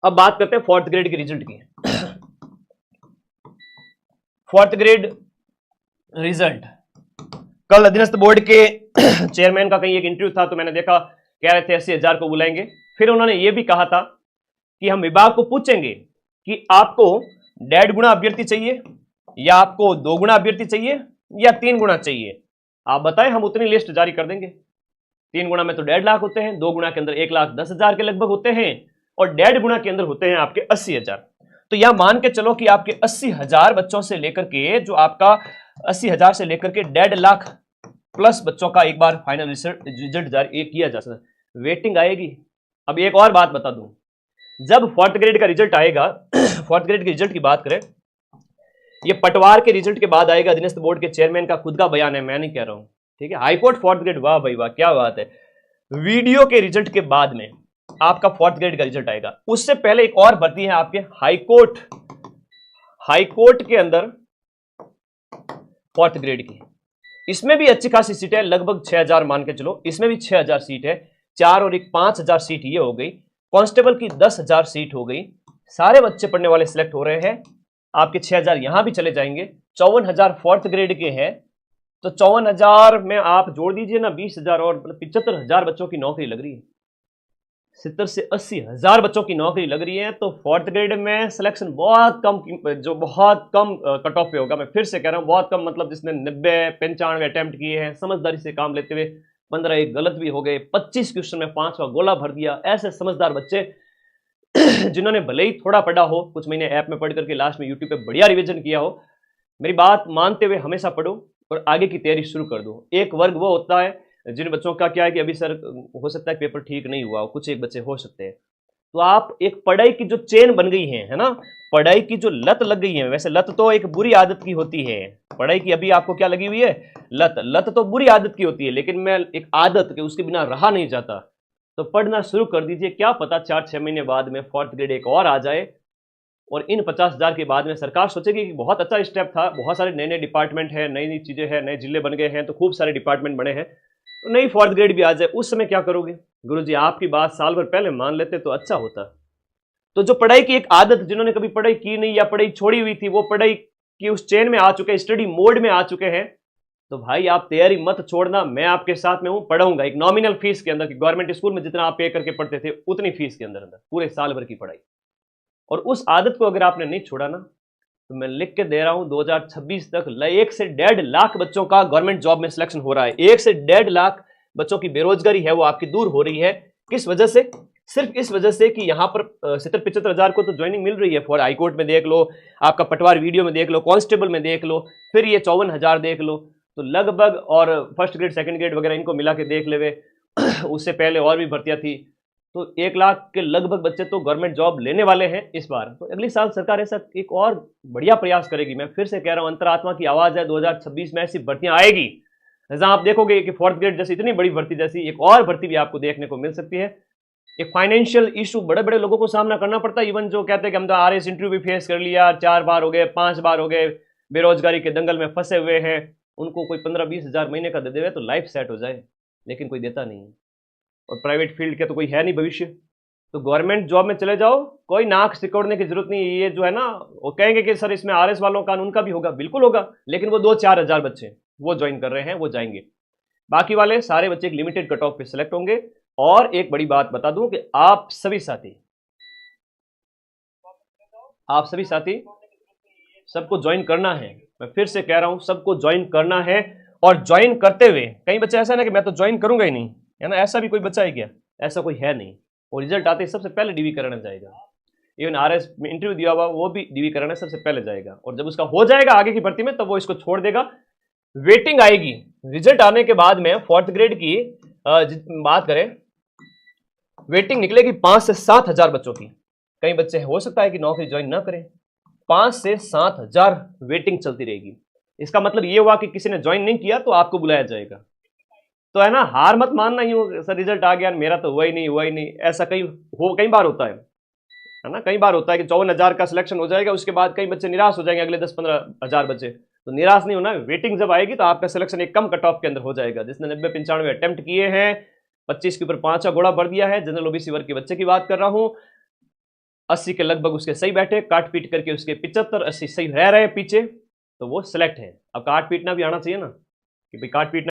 अब बात करते हैं फोर्थ ग्रेड के रिजल्ट की। फोर्थ ग्रेड रिजल्ट, कल अधीनस्थ बोर्ड के चेयरमैन का कहीं एक इंटरव्यू था, तो मैंने देखा कह रहे थे 80,000 को बुलाएंगे। फिर उन्होंने ये भी कहा था कि हम विभाग को पूछेंगे कि आपको 1.5 गुना अभ्यर्थी चाहिए या आपको 2 गुना अभ्यर्थी चाहिए या 3 गुना चाहिए, आप बताएं, हम उतनी लिस्ट जारी कर देंगे। 3 गुना में तो 1.5 लाख होते हैं, 2 गुना के अंदर 1,10,000 के लगभग होते हैं और 1.5 गुना के अंदर होते हैं आपके 80,000। तो यह मान के चलो कि आपके 80,000 बच्चों से लेकर के जो आपका 80,000 से लेकर के 1.5 लाख प्लस बच्चों का एक बार फाइनल रिजल्ट जारी किया जा सकता है। वेटिंग आएगी। अब एक और बात बता दूं, जब फोर्थ ग्रेड का रिजल्ट आएगा, फोर्थ ग्रेड के रिजल्ट की बात करें, ये पटवार के रिजल्ट के बाद आएगा। अधीनस्थ बोर्ड के चेयरमैन का खुद का बयान है, मैं नहीं कह रहा हूं, ठीक है। हाईकोर्ट फोर्थ ग्रेड, वाह भाई वाह, क्या बात है। वीडियो के रिजल्ट के बाद में आपका फोर्थ ग्रेड का रिजल्ट आएगा। उससे पहले एक और भर्ती है आपके हाईकोर्ट, हाईकोर्ट के अंदर फोर्थ ग्रेड की। इसमें भी अच्छी खासी सीट है, लगभग 6,000 मान के चलो, इसमें भी 6,000 सीट है। 4 और 1 5,000 सीट ये हो गई। कांस्टेबल की 10,000 सीट हो गई। सारे बच्चे पढ़ने वाले सिलेक्ट हो रहे हैं। आपके 6,000 यहां भी चले जाएंगे। 54,000 फोर्थ ग्रेड के हैं, तो 54,000 में आप जोड़ दीजिए ना 20,000 और 75,000 बच्चों की नौकरी लग रही है। 70 से 80,000 बच्चों की नौकरी लग रही है। तो फोर्थ ग्रेड में सिलेक्शन बहुत कम, जो बहुत कम कट ऑफ पे होगा। मैं फिर से कह रहा हूं बहुत कम, मतलब जिसने 90-95 अटेम्प्ट किए हैं, समझदारी से काम लेते हुए 15 एक गलत भी हो गए, 25 क्वेश्चन में 5 का गोला भर दिया, ऐसे समझदार बच्चे जिन्होंने भले ही थोड़ा पढ़ा हो, कुछ महीने ऐप में पढ़ करके लास्ट में यूट्यूब पे बढ़िया रिवीजन किया हो, मेरी बात मानते हुए हमेशा पढ़ो और आगे की तैयारी शुरू कर दो। एक वर्ग वो होता है जिन बच्चों का क्या है कि अभी सर हो सकता है पेपर ठीक नहीं हुआ, कुछ एक बच्चे हो सकते हैं। तो आप एक पढ़ाई की जो चेन बन गई है ना, पढ़ाई की जो लत लग गई है, वैसे लत तो एक बुरी आदत की होती है, पढ़ाई की अभी आपको क्या लगी हुई है, लत। लत तो बुरी आदत की होती है, लेकिन मैं एक आदत के उसके बिना रहा नहीं जाता। तो पढ़ना शुरू कर दीजिए, क्या पता 4-6 महीने बाद में फोर्थ ग्रेड एक और आ जाए और इन 50,000 के बाद में सरकार सोचेगी कि बहुत अच्छा स्टेप था, बहुत सारे नए नए डिपार्टमेंट है, नई नई चीजें हैं, नए जिले बन गए हैं, तो खूब सारे डिपार्टमेंट बने हैं, तो नई फोर्थ ग्रेड भी आ जाए। उस समय क्या करोगे? गुरुजी आपकी बात साल भर पहले मान लेते तो अच्छा होता। तो जो पढ़ाई की एक आदत, जिन्होंने कभी पढ़ाई की नहीं या पढ़ाई छोड़ी हुई थी, वो पढ़ाई की उस चेन में आ चुके हैं, स्टडी मोड में आ चुके हैं, तो भाई आप तैयारी मत छोड़ना, मैं आपके साथ में हूं, पढ़ाऊंगा एक नॉमिनल फीस के अंदर, कि गवर्नमेंट स्कूल में जितना आप पे करके पढ़ते थे उतनी फीस के अंदर अंदर पूरे साल भर की पढ़ाई। और उस आदत को अगर आपने नहीं छोड़ा ना, तो मैं लिख के दे रहा हूं 2026 तक 1 से 1.5 लाख बच्चों का गवर्नमेंट जॉब में सिलेक्शन हो रहा है। 1 से 1.5 लाख बच्चों की बेरोजगारी है वो आपकी दूर हो रही है। किस वजह से? सिर्फ इस वजह से कि यहां पर 70-75 को तो ज्वाइनिंग मिल रही है। फॉर हाईकोर्ट में देख लो, आपका पटवार वीडियो में देख लो, कांस्टेबल में देख लो, फिर ये 54,000 देख लो, तो लगभग, और फर्स्ट ग्रेड सेकंड ग्रेड वगैरह इनको मिला के देख ले, उससे पहले और भी भर्तियां थी, तो 1 लाख के लगभग बच्चे तो गवर्नमेंट जॉब लेने वाले हैं इस बार। तो अगली साल सरकार ऐसा एक और बढ़िया प्रयास करेगी। मैं फिर से कह रहा हूं, अंतरात्मा की आवाज है, 2026 में ऐसी भर्तियां आएगी जहां आप देखोगे कि फोर्थ ग्रेड जैसी इतनी बड़ी भर्ती जैसी एक और भर्ती भी आपको देखने को मिल सकती है। एक फाइनेंशियल इशू बड़े बड़े लोगों को सामना करना पड़ता है, इवन जो कहते हैं कि हम तो आरएस इंटरव्यू भी फेस कर लिया, 4 बार हो गए, 5 बार हो गए, बेरोजगारी के दंगल में फंसे हुए हैं, उनको कोई 15-20 हजार महीने का दे देवे तो लाइफ सेट हो जाए, लेकिन कोई देता नहीं है। और प्राइवेट फील्ड के तो कोई है नहीं भविष्य, तो गवर्नमेंट जॉब में चले जाओ, कोई नाक सिकोड़ने की जरूरत नहीं। ये जो है ना, वो कहेंगे कि सर इसमें आरएस वालों का उनका भी होगा, बिल्कुल होगा, लेकिन वो 2-4 हजार बच्चे वो ज्वाइन कर रहे हैं, वो जाएंगे। बाकी वाले सारे बच्चे एक लिमिटेड कट ऑफ पे सिलेक्ट होंगे। और एक बड़ी बात बता दूं कि आप सभी साथी सबको ज्वाइन करना है। मैं फिर से कह रहा हूं, सबको ज्वाइन करना है। और ज्वाइन करते हुए कई बच्चे ऐसा ना कि मैं तो ज्वाइन करूंगा ही नहीं, है ना, ऐसा भी कोई बच्चा है क्या? ऐसा कोई है नहीं। और रिजल्ट आते ही सबसे पहले डीवी कराने जाएगा। इवन आरएस में इंटरव्यू दिया हुआ वो भी डीवी कराने सबसे पहले जाएगा, और जब उसका हो जाएगा आगे की भर्ती में तब वो इसको छोड़ देगा। वेटिंग आएगी रिजल्ट आने के बाद में। फोर्थ ग्रेड की बात करें, वेटिंग निकलेगी 5 से 7 हजार बच्चों की। कई बच्चे हो सकता है कि नौकरी ज्वाइन ना करें, 5 से 7 हजार वेटिंग चलती रहेगी। इसका मतलब ये हुआ कि किसी ने ज्वाइन नहीं किया तो आपको बुलाया जाएगा। तो है ना, हार मत मानना, ही सर रिजल्ट आ गया मेरा तो हुआ ही नहीं, ऐसा कई बार होता है ना, कई बार होता है कि 54,000 का सिलेक्शन हो जाएगा, उसके बाद कई बच्चे निराश हो जाएंगे, अगले 10-15 हजार बच्चे। तो निराश नहीं होना, वेटिंग जब आएगी तो आपका सिलेक्शन एक कम कट ऑफ के अंदर हो जाएगा। जिसने 90-95 अटेम्प्ट किए हैं, 25 के ऊपर 5 का घोड़ा भर दिया है, जनरल ओबीसी वर्ग के बच्चे की बात कर रहा हूं, 80 के लगभग उसके सही बैठे, काट पीट करके उसके 75-80 सही रह रहे हैं पीछे, तो वो सिलेक्ट है। अब काट पीटना भी आना चाहिए ना कि भाई काट पीटना